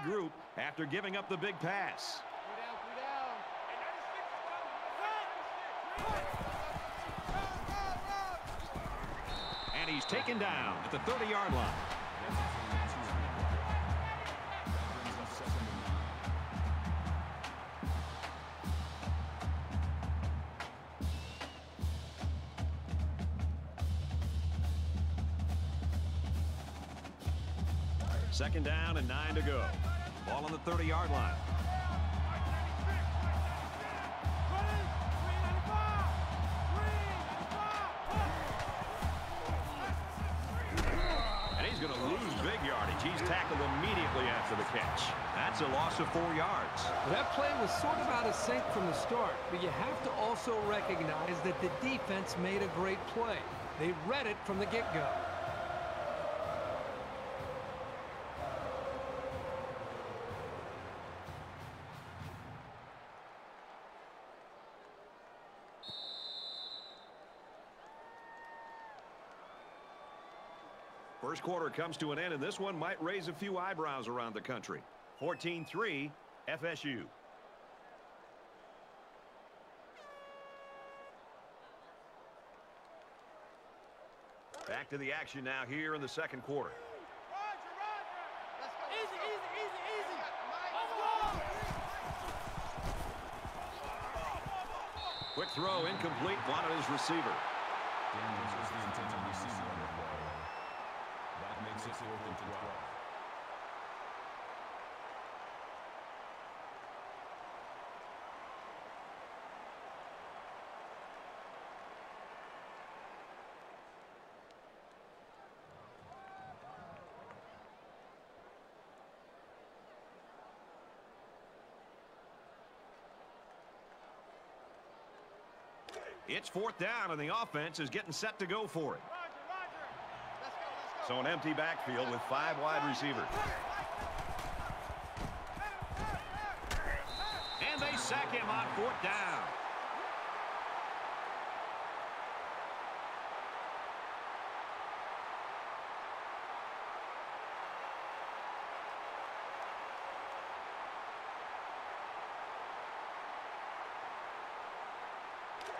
regroup after giving up the big pass. And he's taken down at the 30-yard line. Second down and 9 to go. Ball on the 30-yard line. And he's going to lose big yardage. He's tackled immediately after the catch. That's a loss of 4 yards. Well, that play was sort of out of sync from the start, but you have to also recognize that the defense made a great play. They read it from the get-go. First quarter comes to an end, and this one might raise a few eyebrows around the country. 14-3, FSU. Back to the action now here in the second quarter. Quick throw, incomplete, wanted his receiver. Makes it 4th and 12. It's 4th down, and the offense is getting set to go for it. So an empty backfield with 5 wide receivers. And they sack him on 4th down.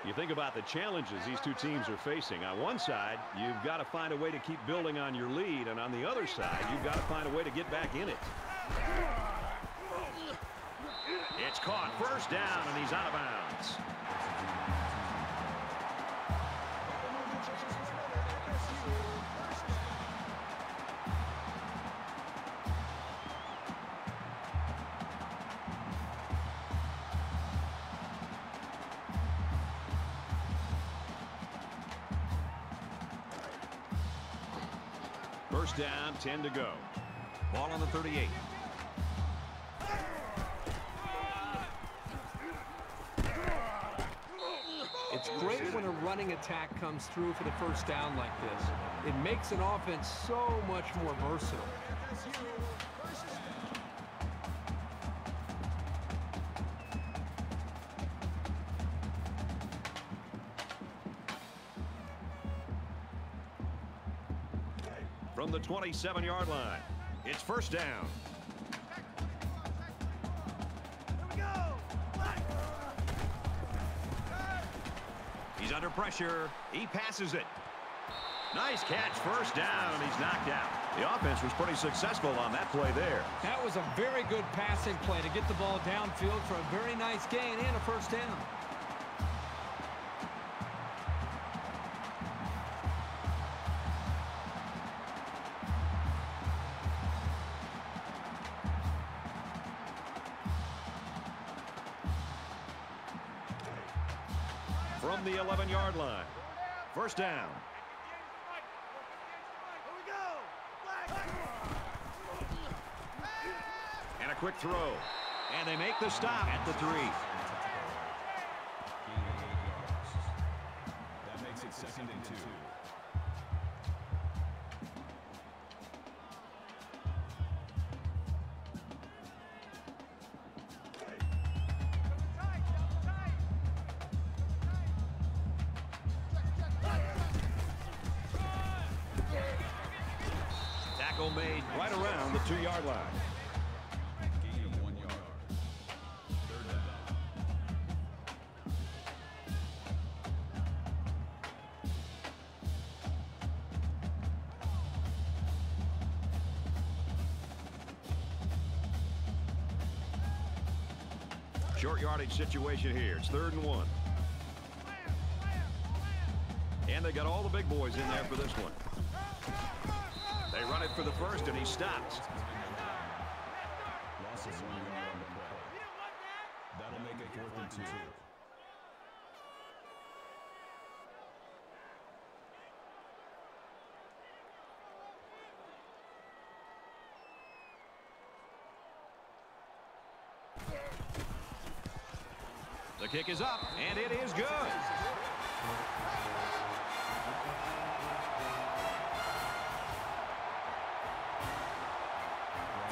You think about the challenges these two teams are facing. On one side, you've got to find a way to keep building on your lead, and on the other side, you've got to find a way to get back in it. It's caught, first down, and he's out of bounds. First down, 10 to go. Ball on the 38. It's great when a running attack comes through for the first down like this. It makes an offense so much more versatile. From the 27-yard line, it's first down. He's under pressure. He passes it. Nice catch, first down. He's knocked out. The offense was pretty successful on that play there. That was a very good passing play to get the ball downfield for a very nice gain and a first down. From the 11-yard line, first down. And a quick throw. And they make the stop at the 3. That makes it 2nd and 2. Tackle made right around the 2-yard line. Short yardage situation here. It's 3rd and 1. And they got all the big boys in there for this one. They run it for the first, and he stops. Loss of 1 yard on the play. That'll make it 4th and 2. The kick is up, and it is good.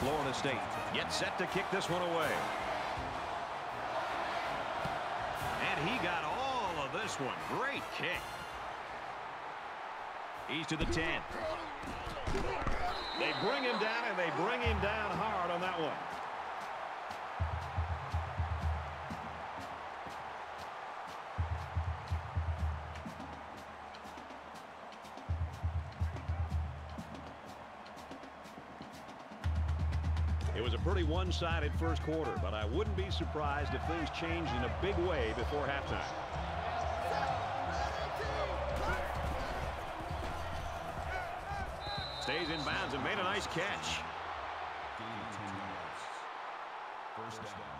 Florida State gets set to kick this one away. And he got all of this one. Great kick. He's to the 10. They bring him down, and they bring him down hard on that one. It was a pretty one-sided first quarter, but I wouldn't be surprised if things changed in a big way before halftime. Stays in bounds and made a nice catch. Gain of 10 yards. First down.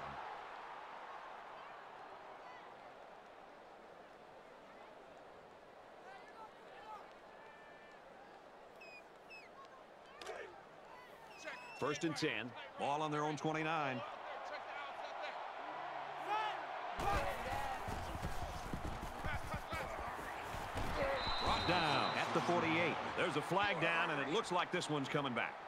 First and 10. Ball on their own 29. Brought down at the 48. There's a flag down, and it looks like this one's coming back.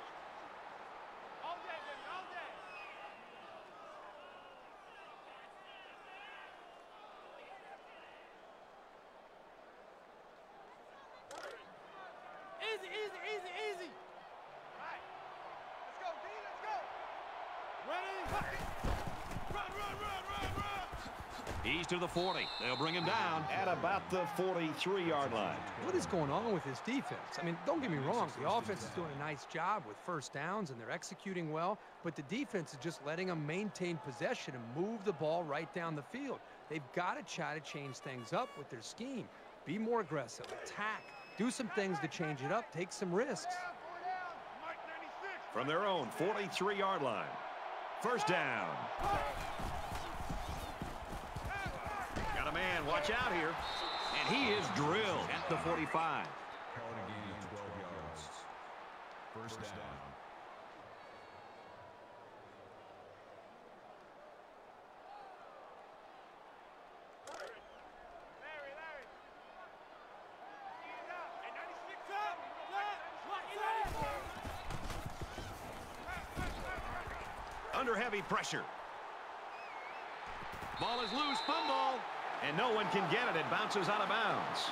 Easy. Right. Let's go, D. Let's go. Ready? Run. He's to the 40. They'll bring him down at about the 43-yard line. What is going on with this defense? I mean, don't get me wrong. The offense is doing a nice job with first downs, and they're executing well, but the defense is just letting them maintain possession and move the ball right down the field. They've got to try to change things up with their scheme. Be more aggressive, attack, do some things to change it up, take some risks. From their own 43-yard line. First down. Got a man, watch out here. And he is drilled at the 45. Called a gain of 12 yards. First down. Under heavy pressure. Ball is loose, fumble. And no one can get it. It bounces out of bounds.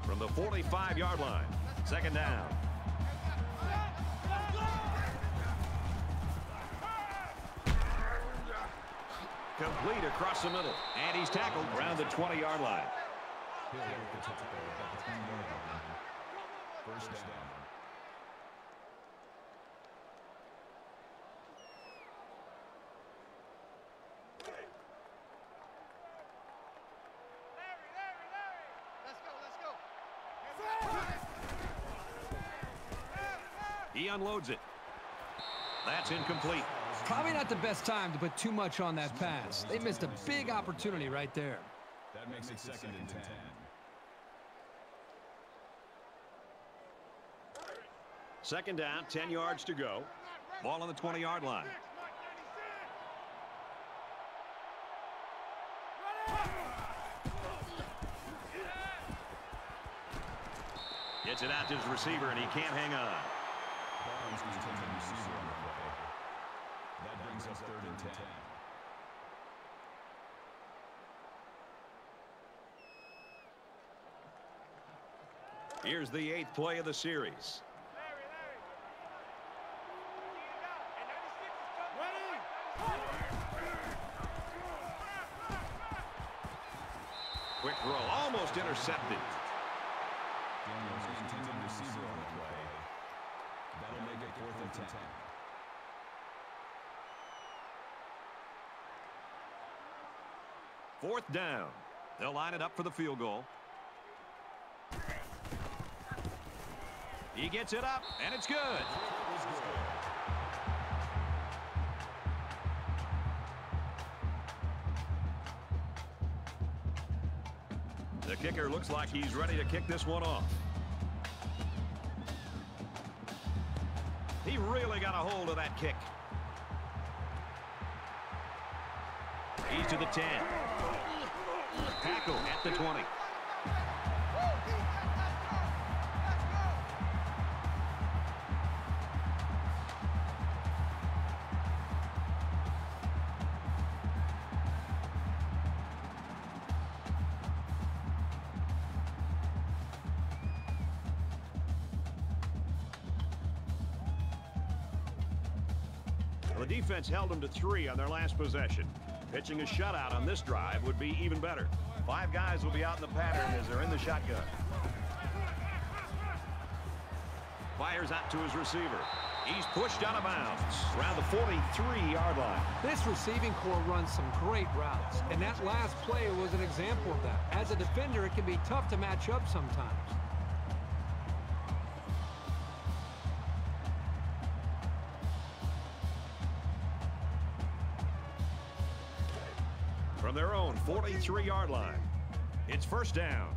From the 45-yard line. Second down. Complete across the middle. And he's tackled around the 20-yard line. Hill with the tackle at the 3-yard line. First down. He unloads it. That's incomplete. Probably not the best time to put too much on that pass. They missed a big opportunity right there. That makes it 2nd and 10. Second down, 10 yards to go. Ball on the 20-yard line. Gets it out to his receiver, and he can't hang on. Barnes maintains the receiver on the play. That brings us 3rd and 10. Here's the 8th play of the series. Quick throw, almost intercepted. Daniels is intended receiver on the play. That'll make it 4th and 10. Fourth down. They'll line it up for the field goal. He gets it up, and it's good. The kicker looks like he's ready to kick this one off. He really got a hold of that kick. He's to the 10. Tackle at the 20. The defense held them to 3 on their last possession. Pitching a shutout on this drive would be even better. 5 guys will be out in the pattern as they're in the shotgun. Fires out to his receiver. He's pushed out of bounds around the 43-yard line. This receiving core runs some great routes, and that last play was an example of that. As a defender, it can be tough to match up sometimes. From their own 43-yard line, it's first down.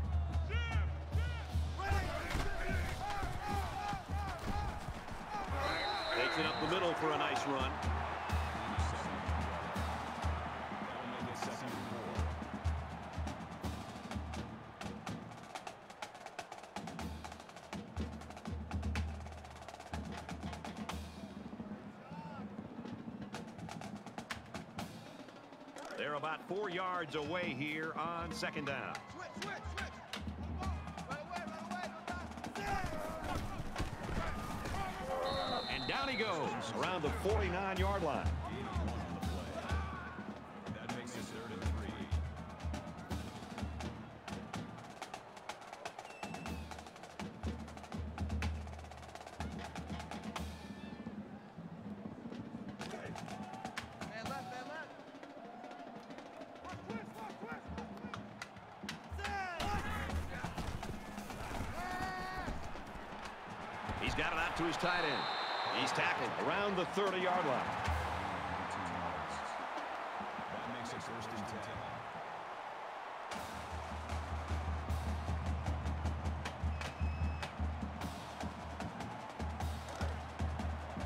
Takes it up the middle for a nice run. That'll make it 2nd and 4. They're about 4 yards away here on second down. And down he goes around the 49-yard line. That makes it 3rd and 3. He's got it out to his tight end. He's tackled around the 30-yard line. That makes it 1st and 10.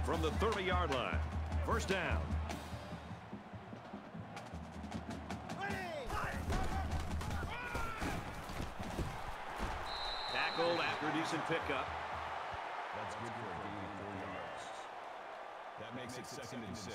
From the 30-yard line, first down. Tackled after a decent pickup. That's good for a gain of 4 yards. That makes it 2nd and 6.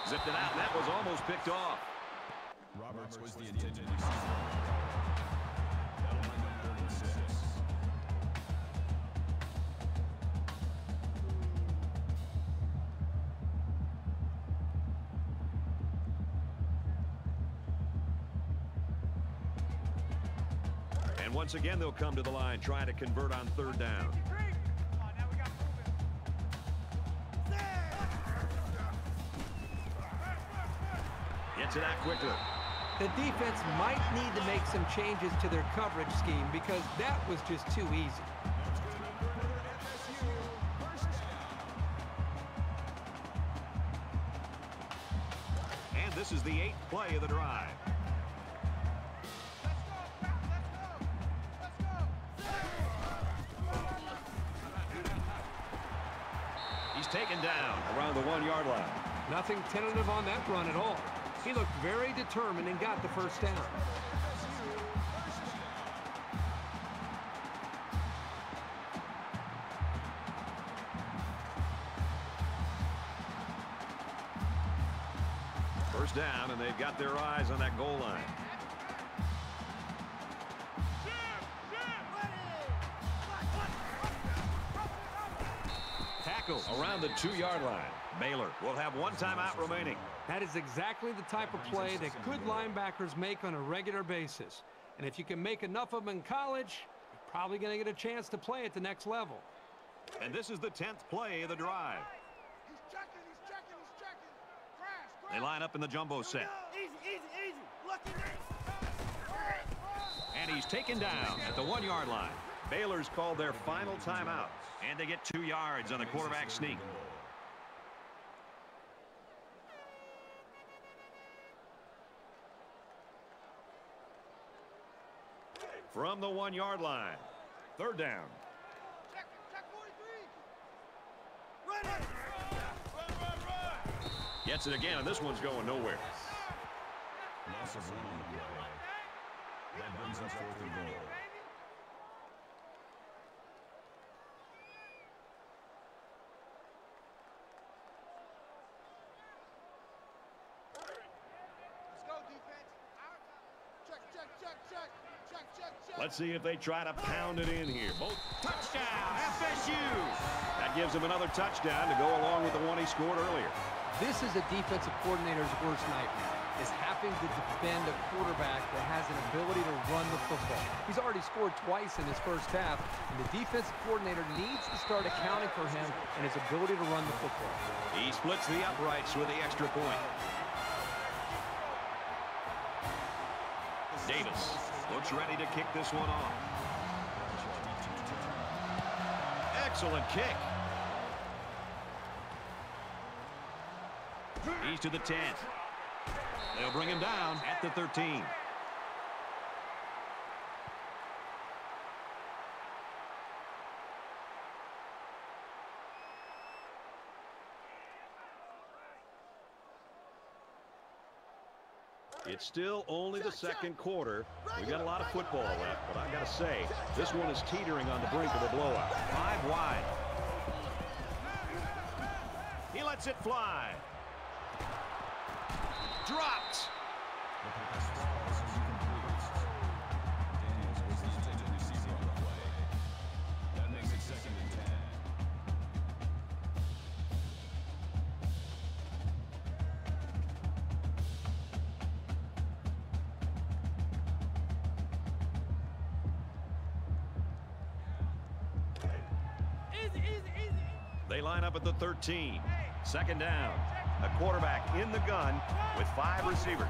Zipped it out, and that was almost picked off. Roberts was the intended receiver. That'll bring up 3rd and 6. And once again, they'll come to the line trying to convert on 3rd down. Gets it out quickly. The defense might need to make some changes to their coverage scheme because that was just too easy. And this is the 8th play of the drive. He's taken down around the 1-yard line. Nothing tentative on that run at all. He looked very determined and got the first down. First down, and they've got their eyes on that goal line. Tackle around the 2-yard line. Baylor will have one timeout remaining. That is exactly the type of play that good linebackers make on a regular basis. And if you can make enough of them in college, you're probably going to get a chance to play at the next level. And this is the 10th play of the drive. He's checking. Crash. They line up in the jumbo set. Easy. Lucky me. And he's taken down at the 1-yard line. Baylor's called their final timeout. And they get 2 yards on the quarterback sneak. From the 1-yard line. Third down. Check 43. Run. Gets it again, and this one's going nowhere. Loss of 1 on the play. That brings us 4th and goal. Let's go, defense. Check. Let's see if they try to pound it in here. Both touchdown, FSU. That gives him another touchdown to go along with the one he scored earlier. This is a defensive coordinator's worst nightmare, is having to defend a quarterback that has an ability to run the football. He's already scored twice in his first half, and the defensive coordinator needs to start accounting for him and his ability to run the football. He splits the uprights with the extra point. Davis looks ready to kick this one off. Excellent kick. He's to the 10. They'll bring him down at the 13. It's still only the second quarter. We got a lot of football left, but I got to say, this one is teetering on the brink of a blowout. 5 wide. He lets it fly. Dropped. The pass falls as he completes. Daniels was the intended receiver on the play. That makes it 2nd and 10. Easy. They line up at the 13. Second down. A quarterback in the gun with 5 receivers.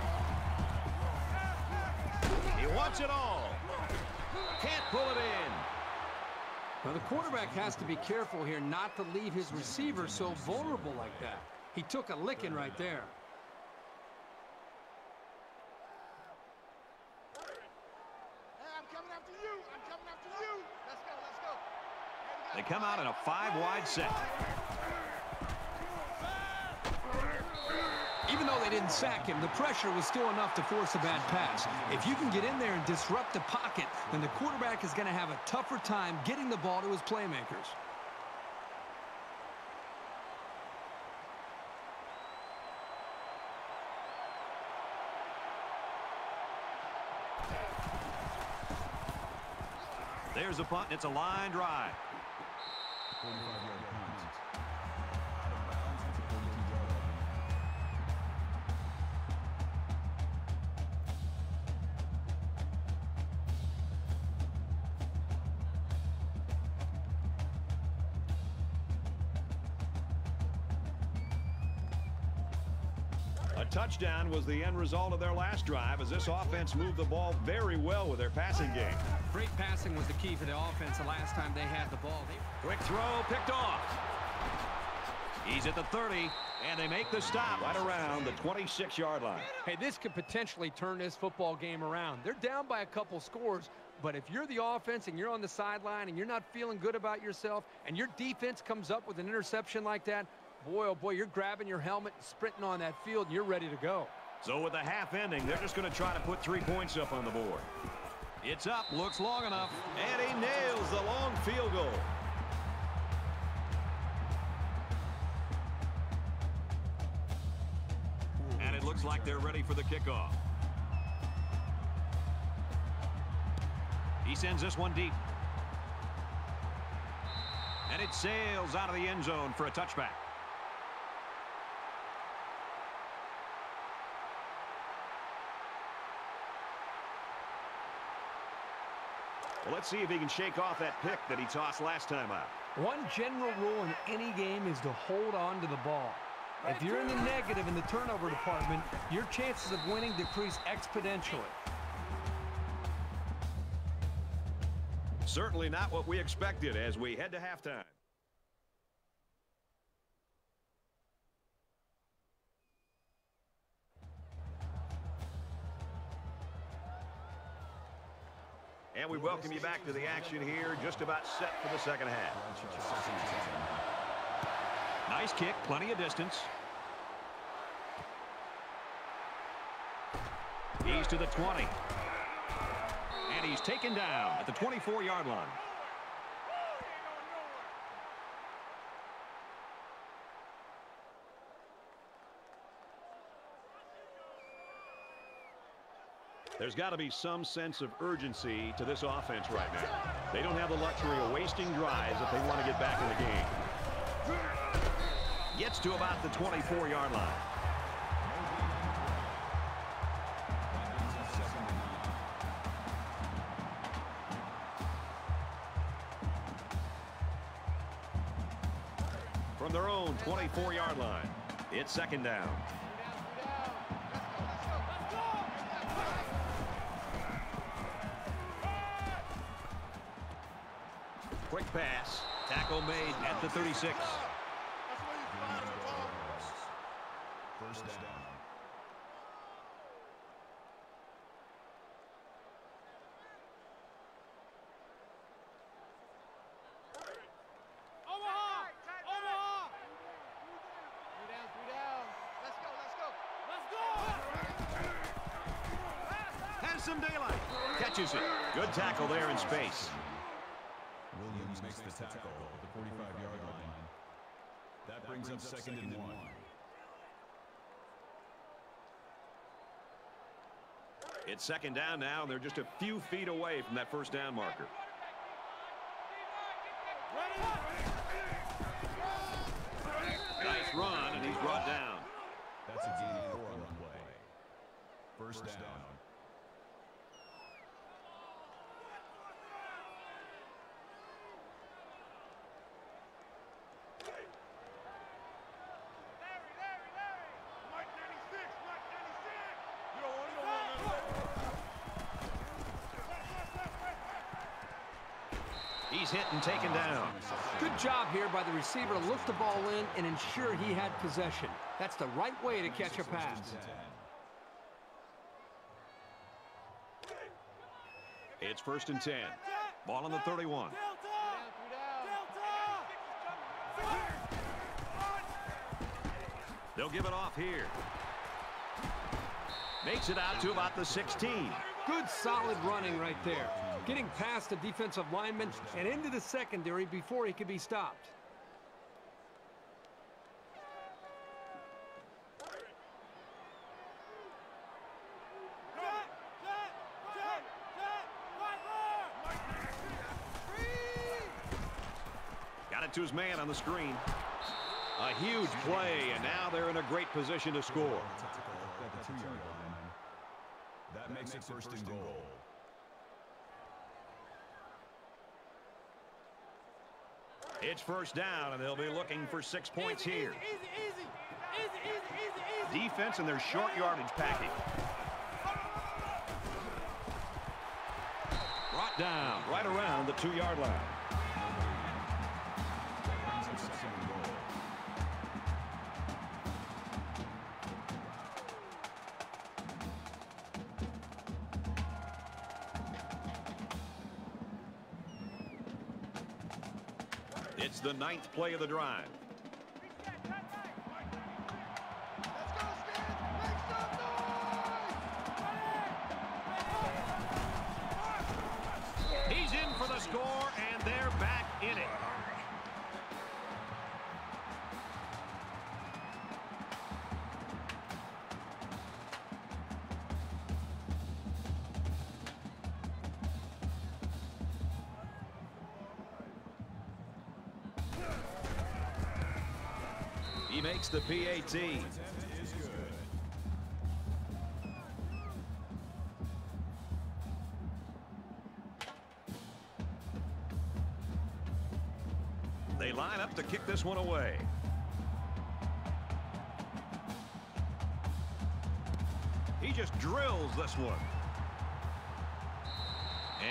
He wants it all. Can't pull it in. Now, the quarterback has to be careful here not to leave his receiver so vulnerable like that. He took a licking right there. Hey, I'm coming after you. Let's go. They come out in a 5 wide set. Even though they didn't sack him, the pressure was still enough to force a bad pass. If you can get in there and disrupt the pocket, then the quarterback is going to have a tougher time getting the ball to his playmakers. There's a punt. It's a line drive. 45-yard punt. Out of bounds at the 42-yard line. A touchdown was the end result of their last drive as this offense moved the ball very well with their passing game. Great passing was the key for the offense the last time they had the ball. Quick throw, picked off. He's at the 30, and they make the stop right around the 26-yard line. Hey, this could potentially turn this football game around. They're down by a couple scores, but if you're the offense and you're on the sideline and you're not feeling good about yourself and your defense comes up with an interception like that, boy, oh boy, you're grabbing your helmet, sprinting on that field, and you're ready to go. So with the half ending, they're just going to try to put 3 points up on the board. It's up, looks long enough, and he nails the long field goal. And it looks Looks like they're ready for the kickoff. He sends this one deep. And it sails out of the end zone for a touchback. Well, let's see if he can shake off that pick that he tossed last time out. One general rule in any game is to hold on to the ball. If you're in the negative in the turnover department, your chances of winning decrease exponentially. Certainly not what we expected as we head to halftime. And we welcome you back to the action here, just about set for the second half. Nice kick, plenty of distance. He's to the 20. And he's taken down at the 24-yard line. There's got to be some sense of urgency to this offense right now. They don't have the luxury of wasting drives if they want to get back in the game. Gets to about the 24-yard line. From their own 24-yard line, it's second down. Quick pass. Tackle made at the 36. First down. Has some daylight. Catches it. Good tackle there in space. Williams makes the tackle at the 45-yard line. That brings up second and 1. It's second down now, and they're just a few feet away from that first down marker. Nice run, and he's brought down. That's a gain of 4 on the play. First down. He's hit and taken down. Good job here by the receiver to look the ball in and ensure he had possession. That's the right way to catch a pass. It's first and 10. Ball on the 31. They'll give it off here. Makes it out to about the 16. Good solid running right there. Getting past the defensive lineman and into the secondary before he could be stopped. Got it to his man on the screen. A huge play, and now they're in a great position to score. At the 2-yard line. That makes it first and goal. It's first down, and they'll be looking for 6 points here. Defense in their short yardage package. Brought down right around the 2-yard line. It's the 9th play of the drive. He's in for the score, and they're back in it. He makes the PAT. Is good. They line up to kick this one away. He just drills this one.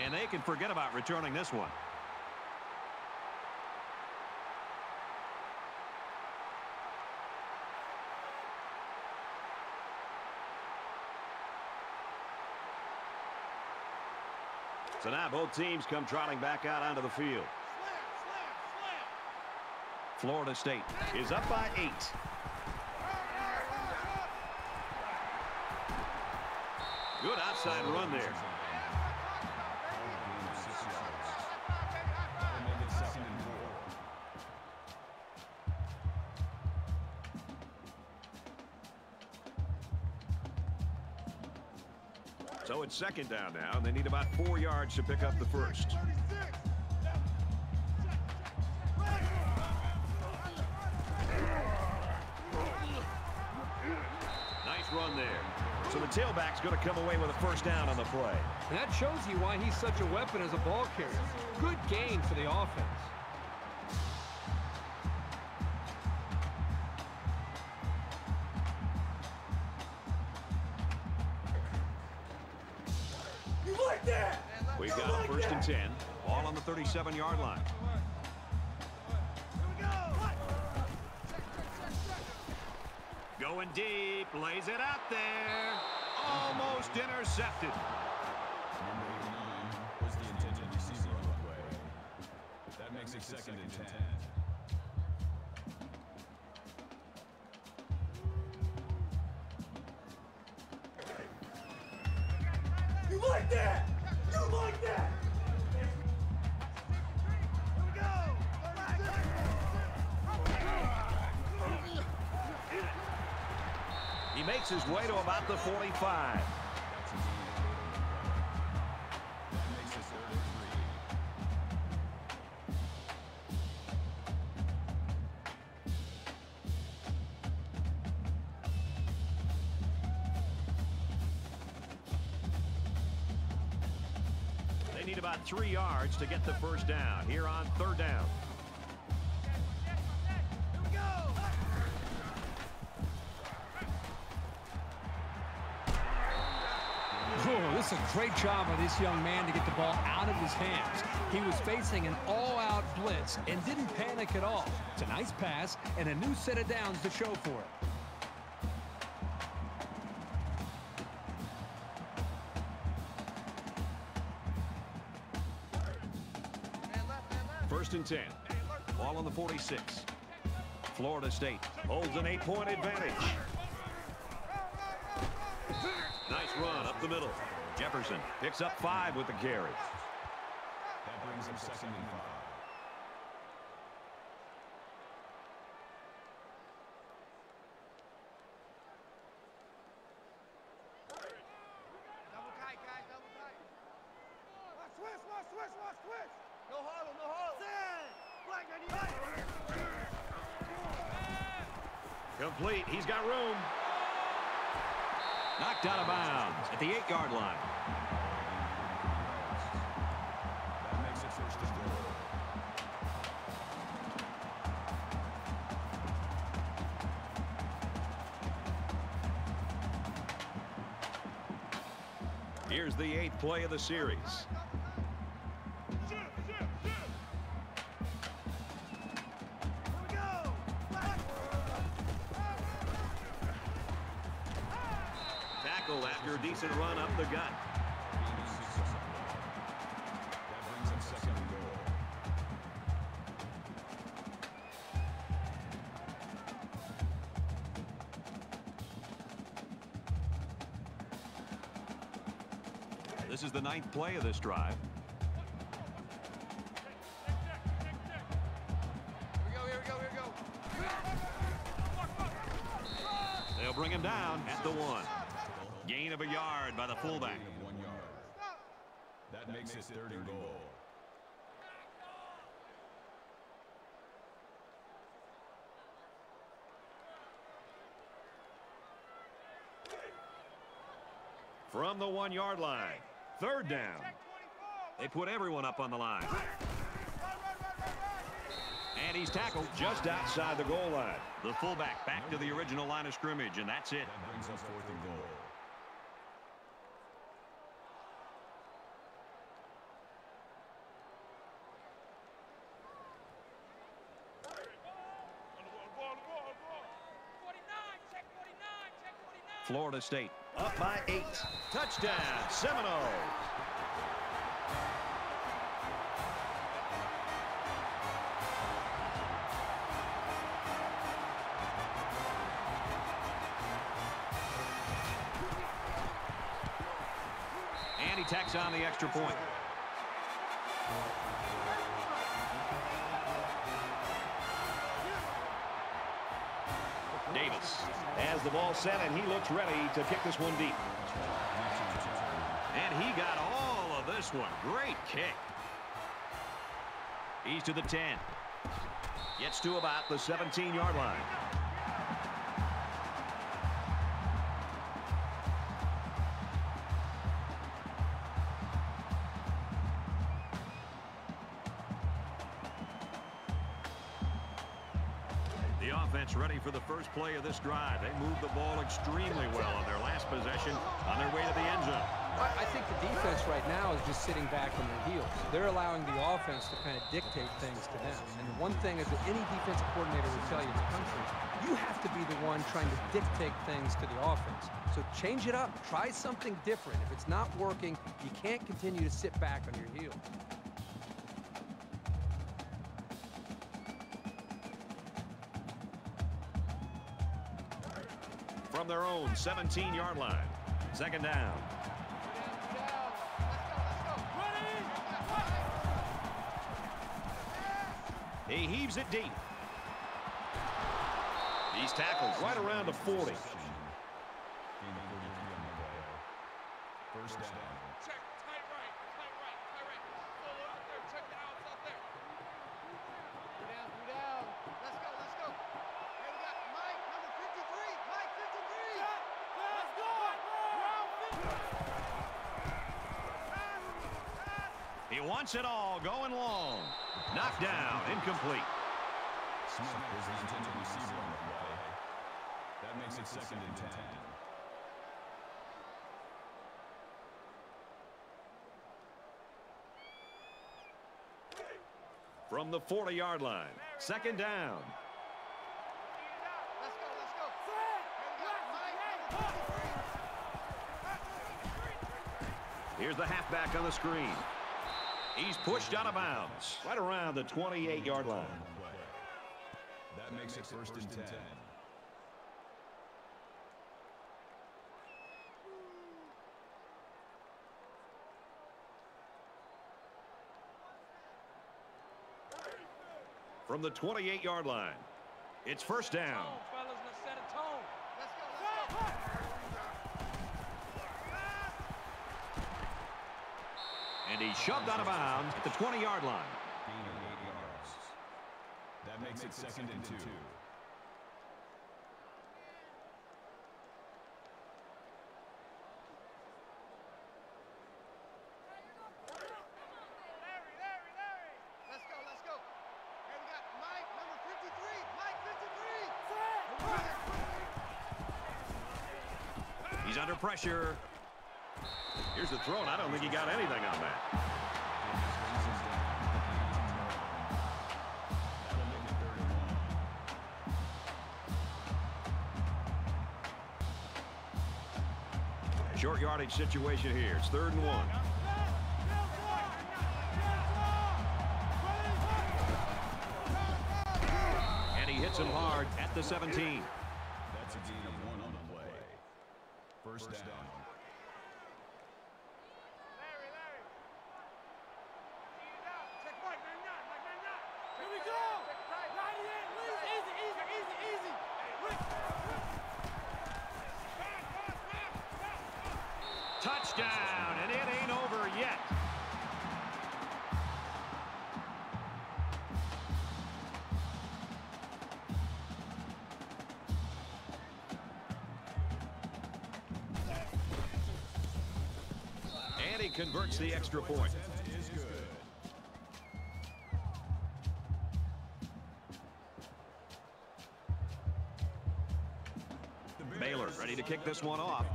And they can forget about returning this one. So now both teams come trotting back out onto the field. Florida State is up by 8. Good outside run there. So it's second down now, and they need about 4 yards to pick up the first. Nice run there. So the tailback's going to come away with a first down on the play. And that shows you why he's such a weapon as a ball carrier. Good gain for the offense. We've got a first and 10. Ball on the 37-yard line. Going deep, lays it out there. Almost intercepted. Number 89 was the intended receiver on the play. That makes it second and 10. You like that? You like that? He makes his way to about the 45. That makes it third and 3. They need about 3 yards to get the first down here on third down. Oh, this is a great job by this young man to get the ball out of his hands. He was facing an all-out blitz and didn't panic at all. It's a nice pass and a new set of downs to show for it. First and 10. Ball on the 46. Florida State holds an 8-point advantage. Nice run up the middle. Jefferson picks up 5 with the carry. That brings him second and 5. Double tight, guys, double tight. Watch switch. No hollow, no hollow. Black 98. Complete. He's got room. Knocked out of bounds at the 8-yard line. That makes it first and goal. Here's the 8th play of the series. Tackle after a decent run up the gut. That brings him second and goal. This is the 9th play of this drive. Here we go. They'll bring him down at the 1. Gain of a yard by the fullback. Gain of 1 yard. That makes it third and goal. From the 1-yard line. Third down. They put everyone up on the line. And he's tackled just outside the goal line. The fullback back to the original line of scrimmage, and that's it. That brings up 4th and goal. Florida State up by 8. Touchdown, Seminoles. And he tacks on the extra point. Davis has the ball set, and he looks ready to kick this one deep. And he got all of this one. Great kick. He's to the 10. Gets to about the 17-yard line. Ready for the first play of this drive. They moved the ball extremely well on their last possession on their way to the end zone. I think the defense right now is just sitting back on their heels. They're allowing the offense to kind of dictate things to them. And the one thing is that any defensive coordinator will tell you in the country, you have to be the one trying to dictate things to the offense. So change it up. Try something different. If it's not working, you can't continue to sit back on your heels. From their own 17-yard line. Second down. He heaves it deep. He's tackled right around the 40. First down. Check, tight right, tight right, tight right. Solo out there, check it out, it's out there. Down, down. Let's go, let's go. Hey, we got Mike, number 53. Mike, 53. Let's go. Round 50. He wants it all, going long. Knocked down, incomplete. Smith is the intended receiver on the play. That makes it 2nd and 10. From the 40-yard line. Second down. Let's go, let's go. Hey, we got Mike, number 53. Here's the halfback on the screen. He's pushed out of bounds right around the 28-yard line. That makes it 1st and 10. From the 28-yard line. It's first down. Fellas, let's set a tone. Let's go, let's go. And he's shoved out of bounds at the 20-yard line. Gain of 8 yards. That makes it 2nd and 2. Larry. Let's go, let's go. Hey, we got Mike, number 53. Mike, 53. He's under pressure. Here's the throw, and I don't think he got anything on that. Short yardage situation here. It's 3rd and 1. And he hits him hard at the 17. That's a gain of 1 on the play. First down. Larry. Check right, man, not. Here we go. Right in, easy. Touchdown, and it ain't over yet. he converts the extra point. Is good. Baylor ready to kick this one off.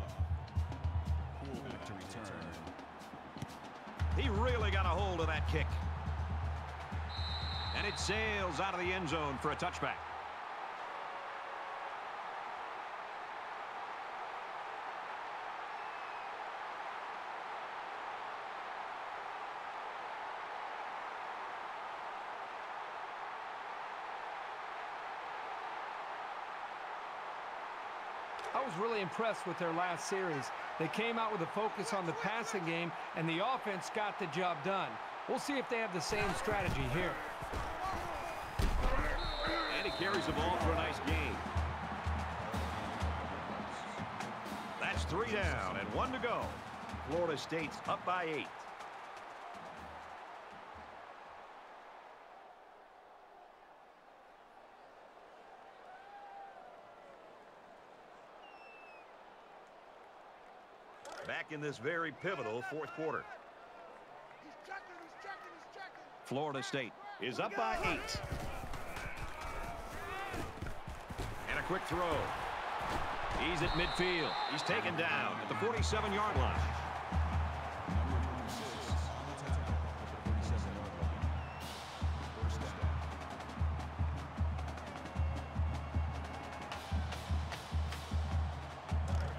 Back to return. He really got a hold of that kick. And it sails out of the end zone for a touchback. I was really impressed with their last series. They came out with a focus on the passing game, and the offense got the job done. We'll see if they have the same strategy here. And he carries the ball for a nice gain. That's 3 down and 1 to go. Florida State's up by 8. Back in this very pivotal fourth quarter. He's checking, he's checking, he's checking. Florida State is up by 8. And a quick throw. He's at midfield. He's taken down at the 47-yard line. Number 26 on the tackle at the 47-yard line. First down.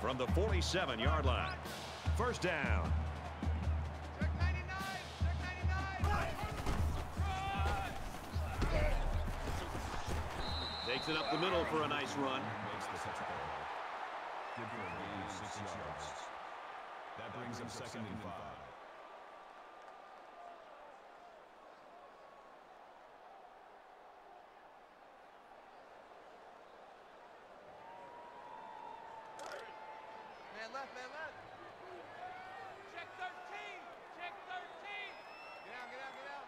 From the 47-yard line. First down. Check 99, check 99. Takes it up the middle for a nice run. Makes the tackle. Good for a gain of 6 yards. That brings up 2nd and 5. Man left, man left. Check 13, check 13. Get out, get out, get out.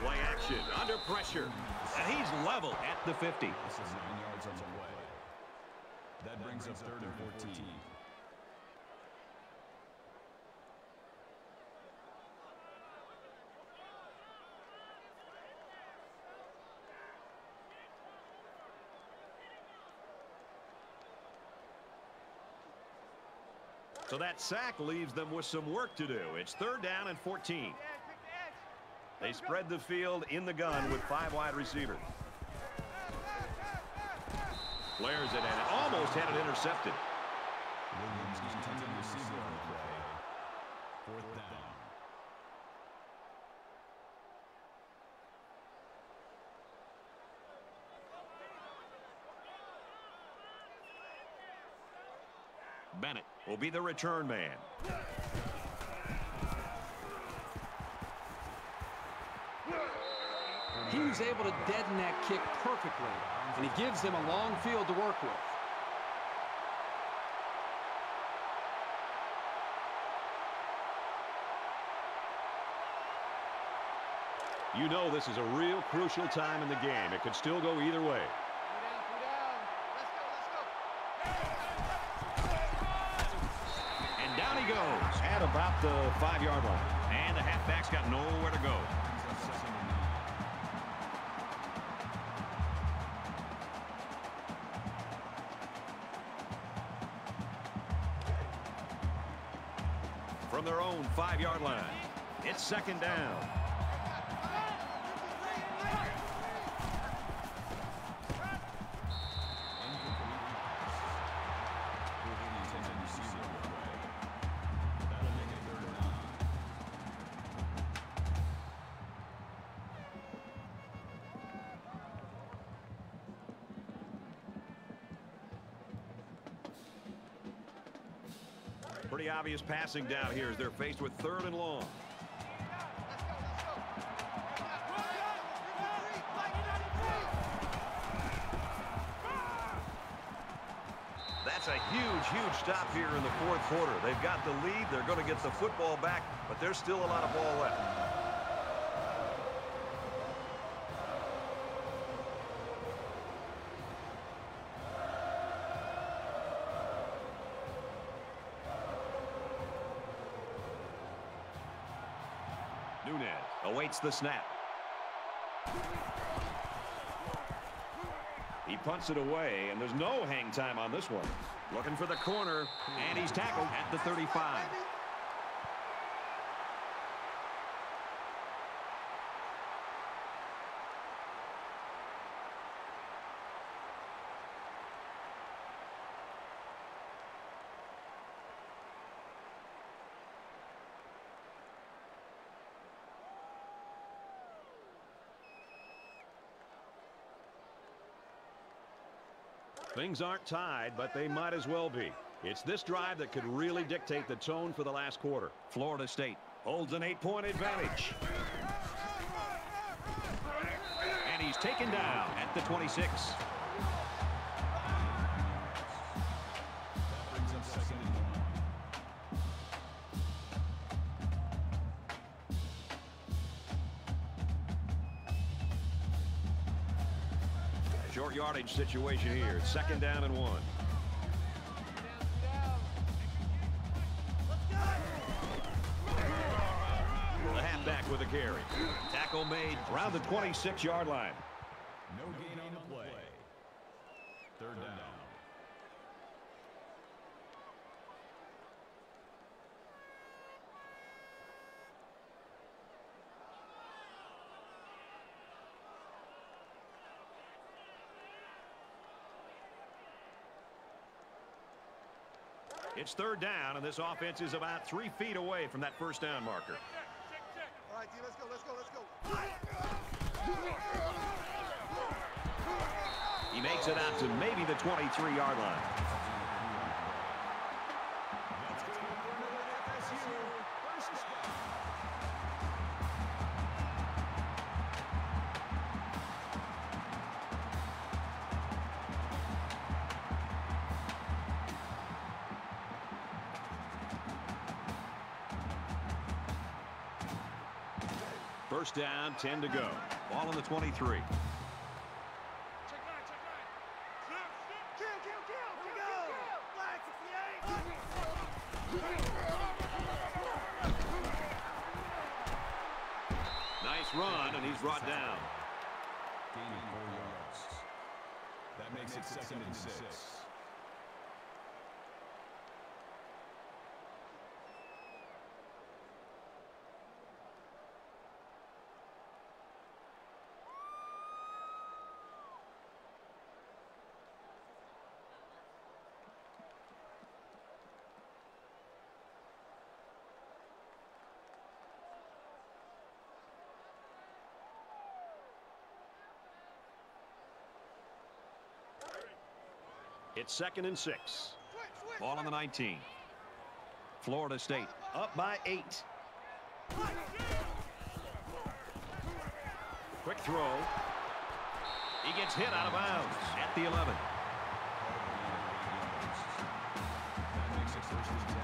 Play action under pressure. And he's level at the 50. This is 9 yards on the play. That brings up 3rd and 14. So that sack leaves them with some work to do. It's 3rd down and 14. Pick the edge. They spread the field in the gun with 5 wide receivers. Flares it and almost had it intercepted. Williams is intended receiver on the play. 4th down. Bennett will be the return man. He was able to deaden that kick perfectly, and he gives them a long field to work with. You know this is a real crucial time in the game. It could still go either way. 2 down. Let's go, let's go. And down he goes at about the 5-yard line. And the halfback's got nowhere to go. Brings up 2nd and 9. From their own 5-yard line. It's 2nd down. Pretty obvious passing down here as they're faced with 3rd and long. That's a huge stop here in the 4th quarter. They've got the lead. They're going to get the football back, but there's still a lot of ball left. Awaits the snap. He punts it away, and there's no hang time on this one. Looking for the corner, and he's tackled at the 35. Things aren't tied, but they might as well be. It's this drive that could really dictate the tone for the last quarter. Florida State holds an 8-point advantage. And he's taken down at the 26. That brings up second and 1. Short yardage situation here. It's 2nd down and 1. The halfback with a carry. Tackle made around the 26-yard line. No gain on the play. 3rd down. It's 3rd down, and this offense is about 3 feet away from that 1st down marker. All right, team, let's go, let's go, let's go. He makes it out to maybe the 23-yard line. Let's go for another FSU first down. First down, 10 to go. Ball on the 23. Check line, check line. Kill, kill, kill, here we go. Flag 68. Nice run, and he's brought down. Gaining 4 yards. That makes it 2nd and 6. It's 2nd and 6. Ball on the 19. Florida State up by 8. Quick throw. He gets hit out of bounds at the 11. That makes it 1st and 10.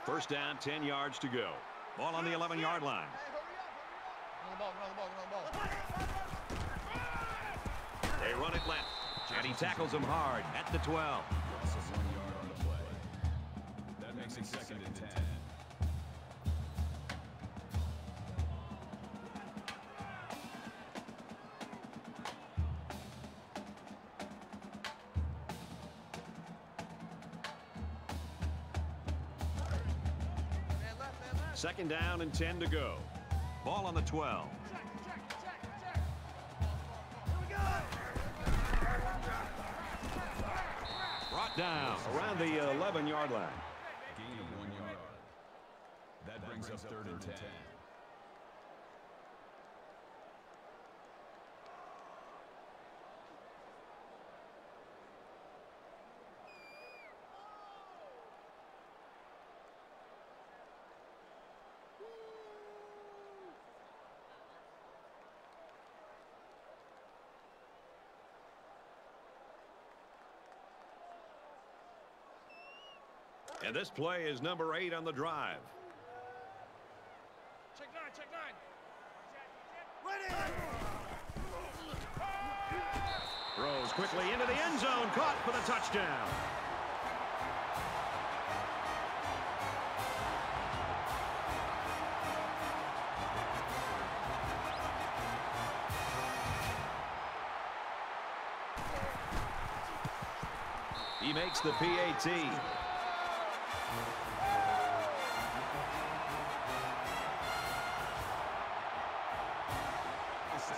First down, 10 yards to go. Ball on the 11-yard line. Hey, hurry up, hurry up. Run the ball, run the ball. They run it left, and he tackles him hard at the 12. Loss of 1 yard on the play. That makes it 2nd and 10. Man left, man left. 2nd down and 10 to go. Ball on the 12. Check, check, check, check. Here we go. Brought down around the 11-yard line. Gain of 1 yard. That brings up 3rd and 10. And this play is number 8 on the drive. Check 9, check 9. Throws quickly into the end zone, caught for the touchdown. He makes the PAT.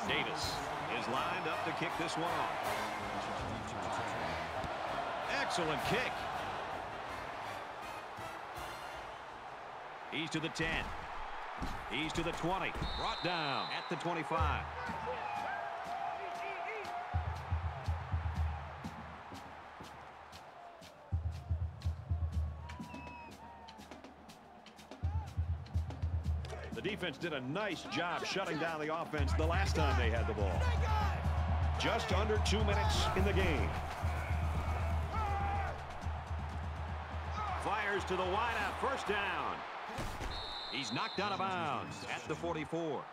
Davis is lined up to kick this one off. Excellent kick. He's to the 10. He's to the 20. Brought down at the 25. The defense did a nice job shutting down the offense the last time they had the ball. Just under 2 minutes in the game. Fires to the wideout, first down. He's knocked out of bounds at the 44.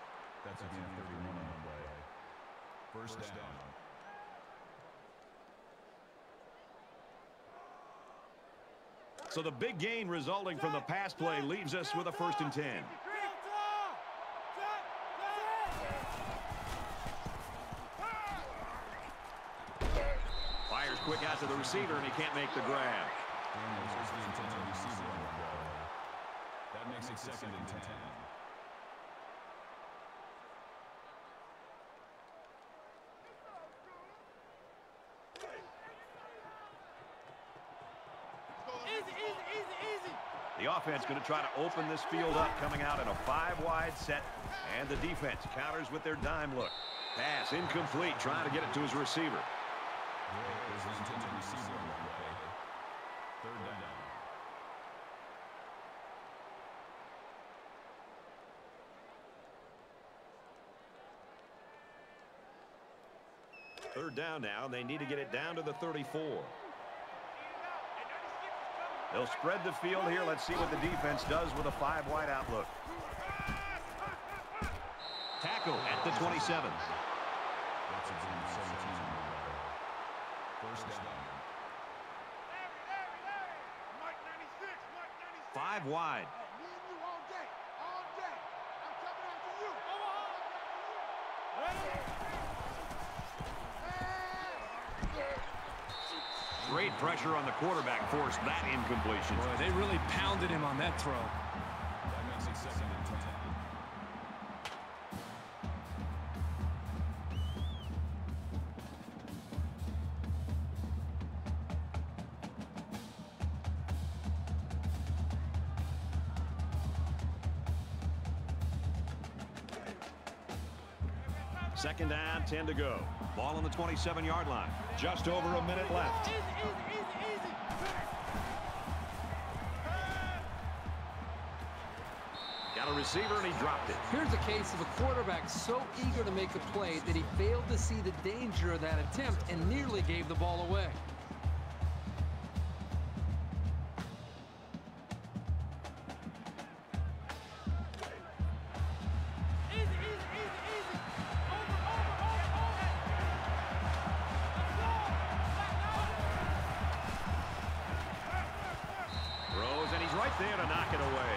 That's a 31 on the play. First down. So the big gain resulting from the pass play leaves us with a 1st and 10. Fires quick out to the receiver, and he can't make the grab. Daniels is the intended receiver on the play. That makes it 2nd and 10. The offense going to try to open this field up, coming out in a 5-wide set, and the defense counters with their dime look. Pass incomplete, trying to get it to his receiver. Is the intended receiver on the play. 3rd down. Third down now, and they need to get it down to the 34. They'll spread the field here. Let's see what the defense does with a 5-wide outlook. Tackle at the 27. That's a 17 on the play. First down. 5 wide. Great pressure on the quarterback forced that incompletion. Boy, they really pounded him on that throw. That makes it 2nd and 10. Second down, 10 to go. Ball on the 27-yard line. Just over a minute left. Got a receiver, and he dropped it. Here's a case of a quarterback so eager to make a play that he failed to see the danger of that attempt and nearly gave the ball away. Throws, and he's right there to knock it away.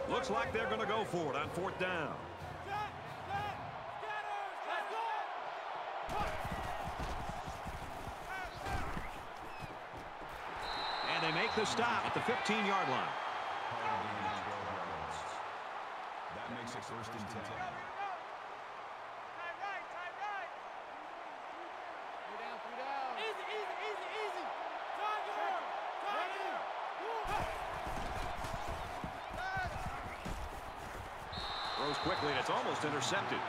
Looks like they're going to go for it on 4th down. And they make the stop at the 15-yard line. That makes it 1st and 10. Throws quickly, and it's almost intercepted.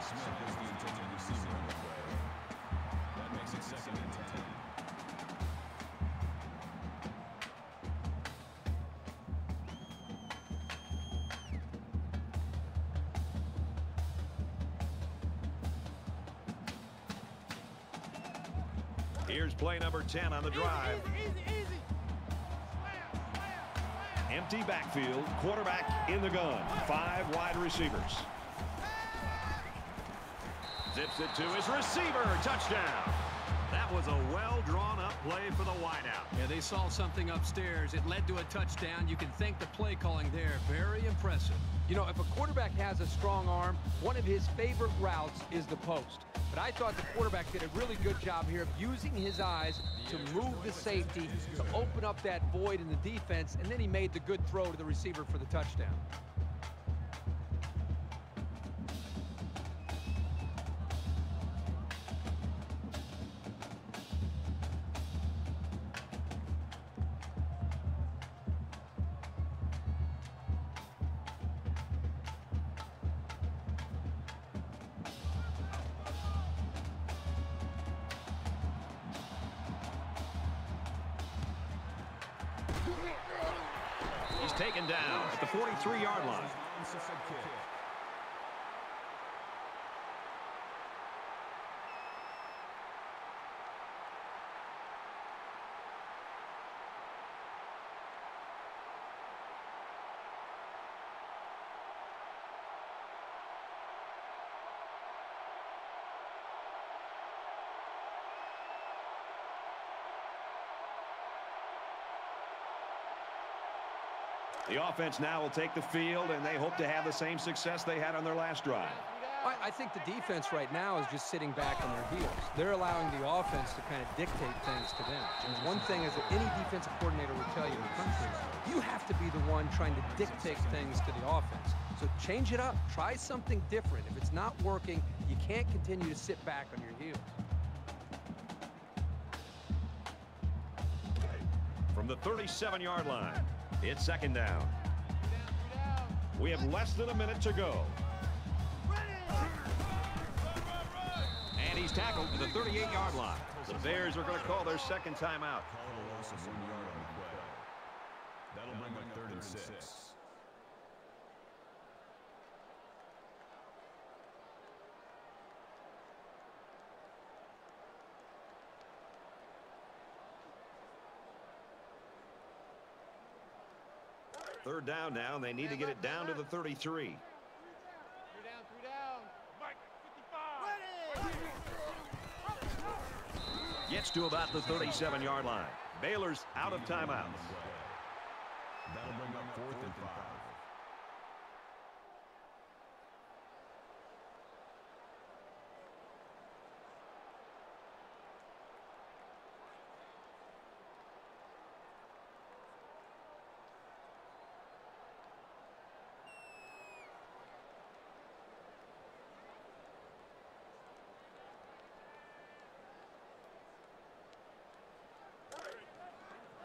Smith is the intended receiver on the play. That makes it 2nd and 10. Here's play number 10 on the drive. Easy. Empty backfield, quarterback in the gun. 5 wide receivers. Zips it to his receiver. Touchdown. That was a well-drawn-up play for the wideout. Yeah, they saw something upstairs. It led to a touchdown. You can thank the play calling there. Very impressive. You know, if a quarterback has a strong arm, one of his favorite routes is the post. But I thought the quarterback did a really good job here of using his eyes to move the safety, to open up that void in the defense, and then he made the good throw to the receiver for the touchdown. He's taken down at the 43-yard line. The offense now will take the field, and they hope to have the same success they had on their last drive. I think the defense right now is just sitting back on their heels. They're allowing the offense to kind of dictate things to them. And one thing is that any defensive coordinator would tell you in the country, you have to be the one trying to dictate things to the offense. So change it up. Try something different. If it's not working, you can't continue to sit back on your heels. From the 37-yard line, it's second down. We have less than a minute to go. And he's tackled to the 38-yard line. The Bears are going to call their second timeout. Call a loss of 1 yard on the play. That'll bring up 3rd and 6. Third down now, and they need to get it down to the 33. 3 down. Mike, 55. Gets to about the 37-yard line. Baylor's out of timeouts. That'll bring up 4th and 5.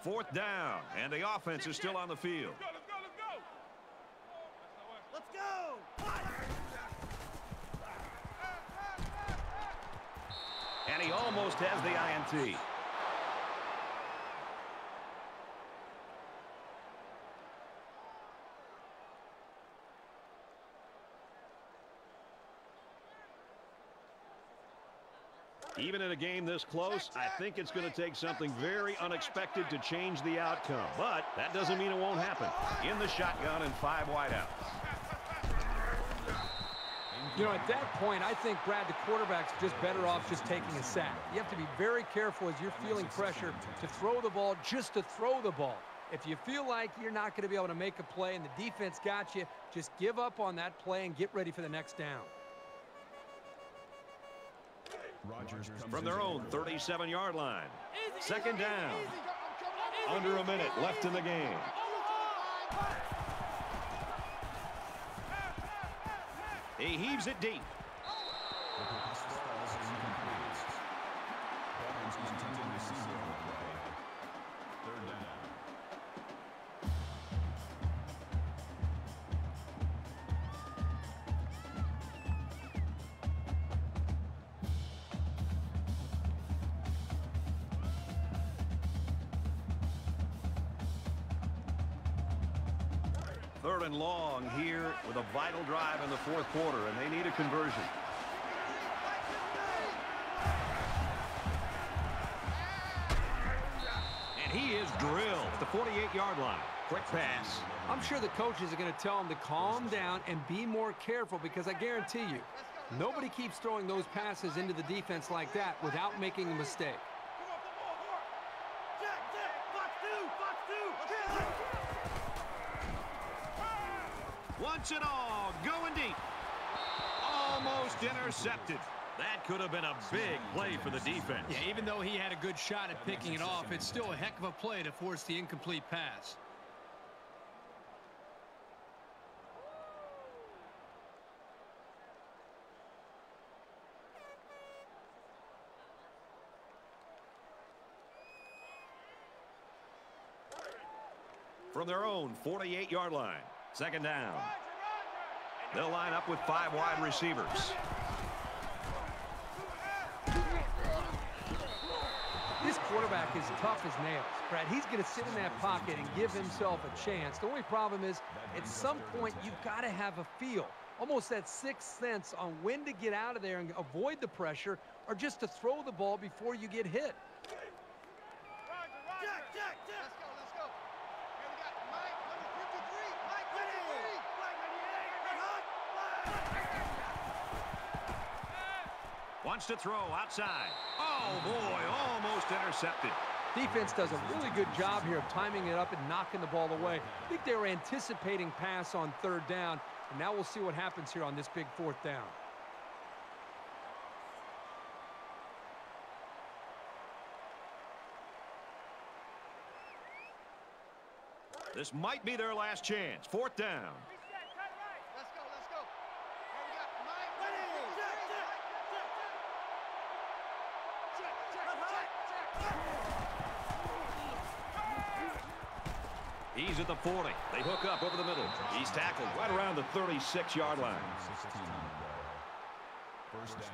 Fourth down, and the offense is still on the field. Let's go. And he almost has the INT. Even in a game this close, I think it's going to take something very unexpected to change the outcome. But that doesn't mean it won't happen. In the shotgun and 5 wideouts. You know, at that point, I think, Brad, the quarterback's just better off just taking a sack. You have to be very careful as you're feeling pressure to throw the ball just to throw the ball. If you feel like you're not going to be able to make a play and the defense got you, just give up on that play and get ready for the next down. From their own 37-yard line. Second down. Under a minute left in the game. He heaves it deep. Third and long here with a vital drive in the fourth quarter, and they need a conversion. the 48-yard line. Quick pass. I'm sure the coaches are going to tell him to calm down and be more careful because I guarantee you, nobody keeps throwing those passes into the defense like that without making a mistake. Jack, box two. Wants it all. Going deep. Almost intercepted. That could have been a big play for the defense. Yeah, even though he had a good shot at picking it off, it's still a heck of a play to force the incomplete pass. From their own 48-yard line. Second down. They'll line up with 5 wide receivers. This quarterback is tough as nails. Brad, he's going to sit in that pocket and give himself a chance. The only problem is, at some point, you've got to have a feel. Almost that sixth sense on when to get out of there and avoid the pressure or just to throw the ball before you get hit. Jack. Let's go. Here we got Mike, number 53. Mike, 53. Wants to throw outside. Oh, boy, almost intercepted. Defense does a really good job here of timing it up and knocking the ball away. I think they were anticipating pass on third down, and now we'll see what happens here on this big fourth down. This might be their last chance. Fourth down. Let's go. Here we got Mike, number 53. He's at the 40. They hook up over the middle. He's tackled right around the 36-yard line. 16 on the ball. First down.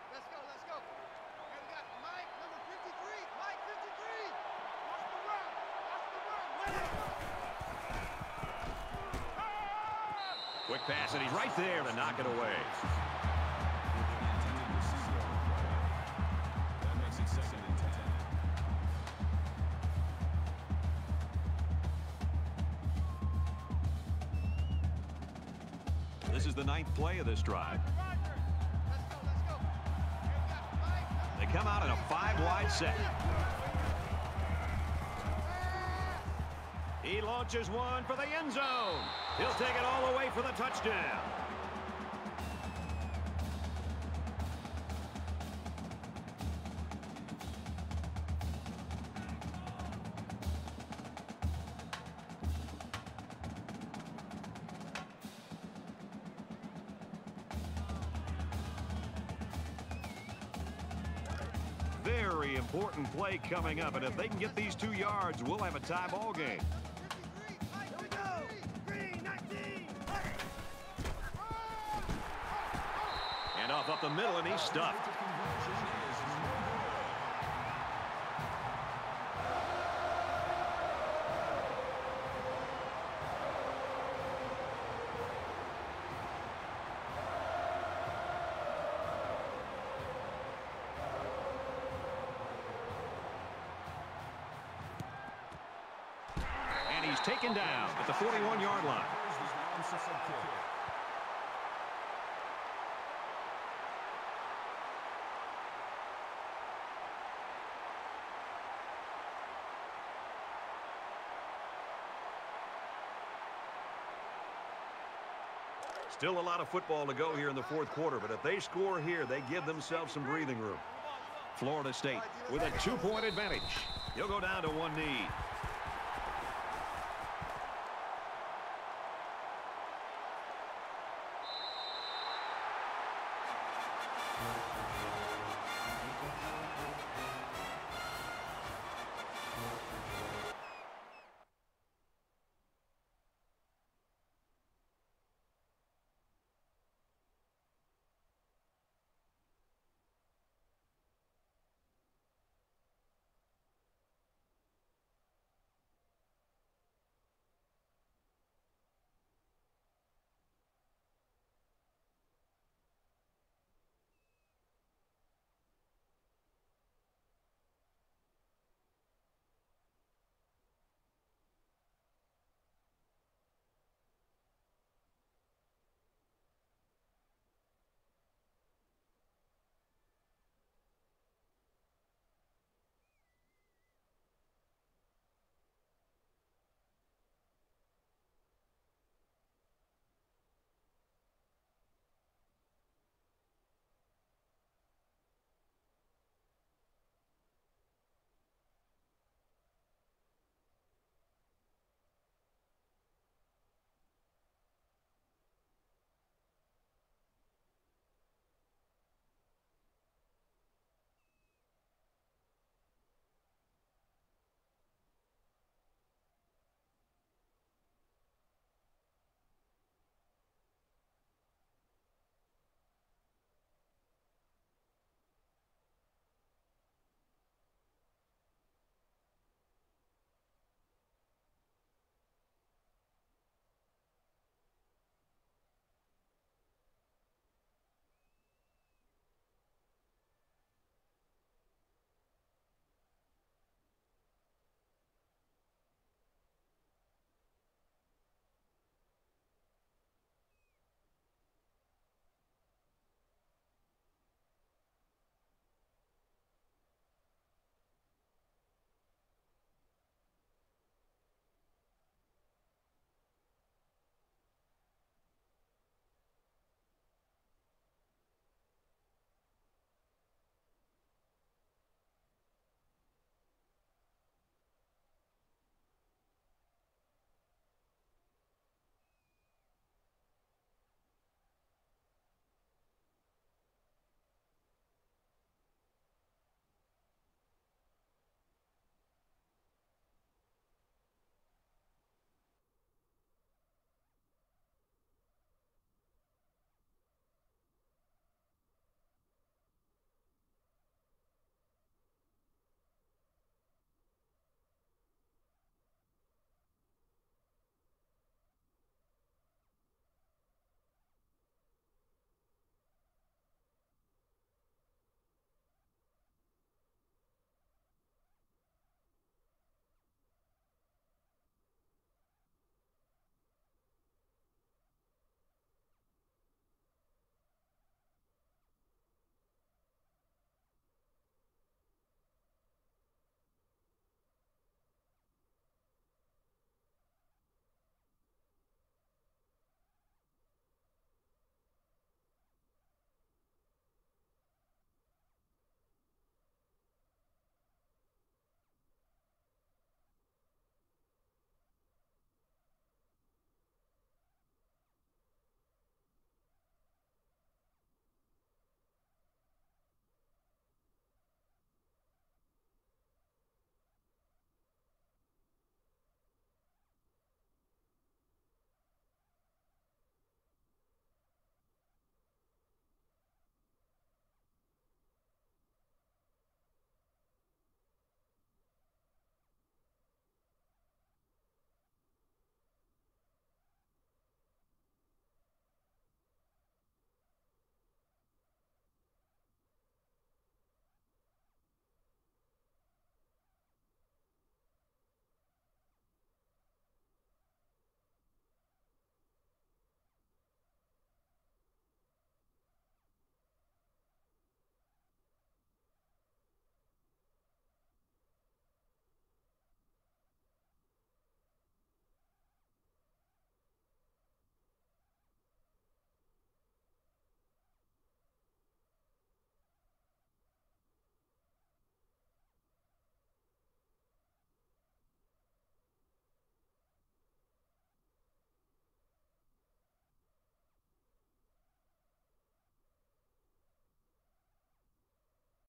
Let's go. Here we got Mike, number 53. Mike, 53. Watch the run. Quick pass, and he's right there to knock it away. Intended receiver on the play. That makes it second and 10. This is the 9th play of this drive. Let's go. Here we got Mike, number They come out in a 5-wide set. He launches one for the end zone. He'll take it all the way for the touchdown. Very important play coming up, and if they can get these 2 yards, we'll have a tie ball game. 53. Mike, Here we go. Green 19. And off up the middle, and he's stuffed. And he's taken down at the 41-yard line. Still a lot of football to go here in the fourth quarter, but if they score here, they give themselves some breathing room. Florida State with a 2-point advantage. He'll go down to one knee.